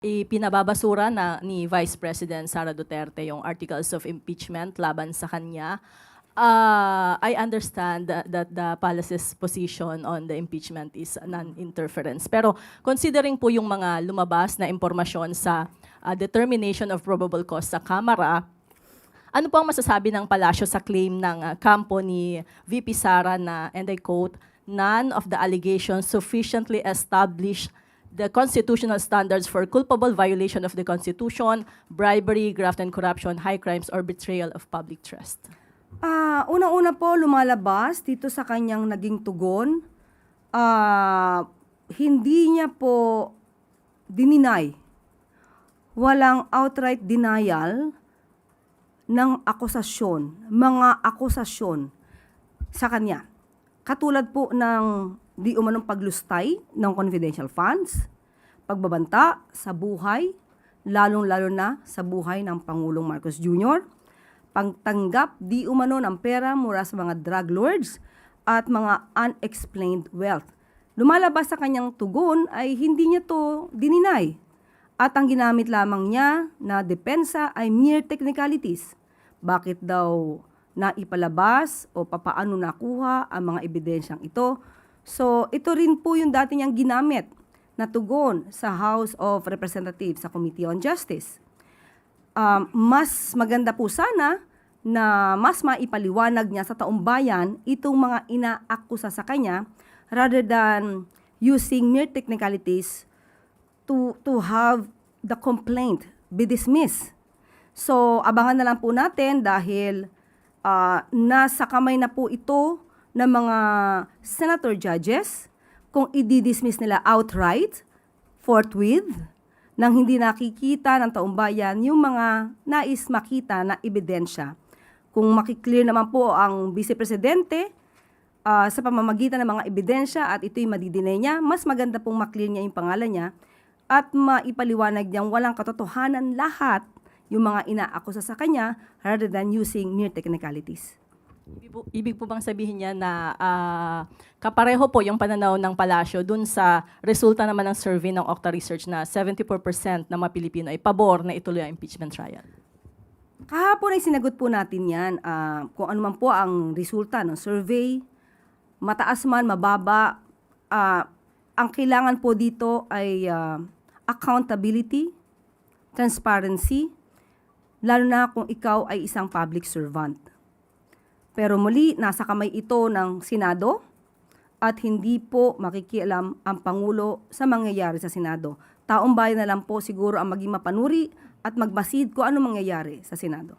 Ipinababasura na ni Vice President Sara Duterte yung articles of impeachment laban sa kanya. I understand that the palace's position on the impeachment is non-interference. Pero considering po yung mga lumabas na impormasyon sa determination of probable cause sa Kamara, ano po ang masasabi ng palasyo sa claim ng kampo ni VP Sara na, and I quote, "None of the allegations sufficiently establish the constitutional standards for culpable violation of the Constitution, bribery, graft and corruption, high crimes, or betrayal of public trust"? Unang-una po lumalabas dito sa kanyang naging tugon, hindi niya po dininay, walang outright denial ng mga akusasyon sa kanya. Katulad po ng di umanong paglustay ng confidential funds, pagbabanta sa buhay, lalong-lalo na sa buhay ng Pangulong Marcos Jr., pagtanggap di umano ng pera mula sa mga drug lords at mga unexplained wealth. Lumalabas sa kanyang tugon ay hindi niya to dininay. At ang ginamit lamang niya na depensa ay mere technicalities. Bakit daw naipalabas o papaano nakuha ang mga ebidensyang ito? So ito rin po yung dati niyang ginamit na tugon sa House of Representatives sa Committee on Justice. Mas maganda po sana na mas maipaliwanag niya sa taong bayan itong mga inaakusa sa kanya rather than using mere technicalities to have the complaint be dismissed. So abangan na lang po natin dahil nasa kamay na po ito ng mga senator judges kung i-dismiss nila outright, forthwith, nang hindi nakikita ng taong bayan yung mga nais makita na ebidensya. Kung makiklear naman po ang Vice Presidente sa pamamagitan ng mga ebidensya at ito'y madidinay niya, mas maganda pong maklear niya yung pangalan niya at maipaliwanag niyang walang katotohanan lahat yung mga inaakusa sa kanya rather than using mere technicalities. Ibig po bang sabihin niya na kapareho po yung pananaw ng palasyo dun sa resulta naman ng survey ng Octa Research na 74% ng mga Pilipino ay pabor na ituloy ang impeachment trial? Kahapon ay sinagot po natin yan kung ano man po ang resulta ng survey, mataas man, mababa, ang kailangan po dito ay accountability, transparency, lalo na kung ikaw ay isang public servant. Pero muli, nasa kamay ito ng Senado at hindi po makikialam ang Pangulo sa mangyayari sa Senado. Taong bayan na lang po siguro ang maging mapanuri at magbasid kung ano mangyayari sa Senado.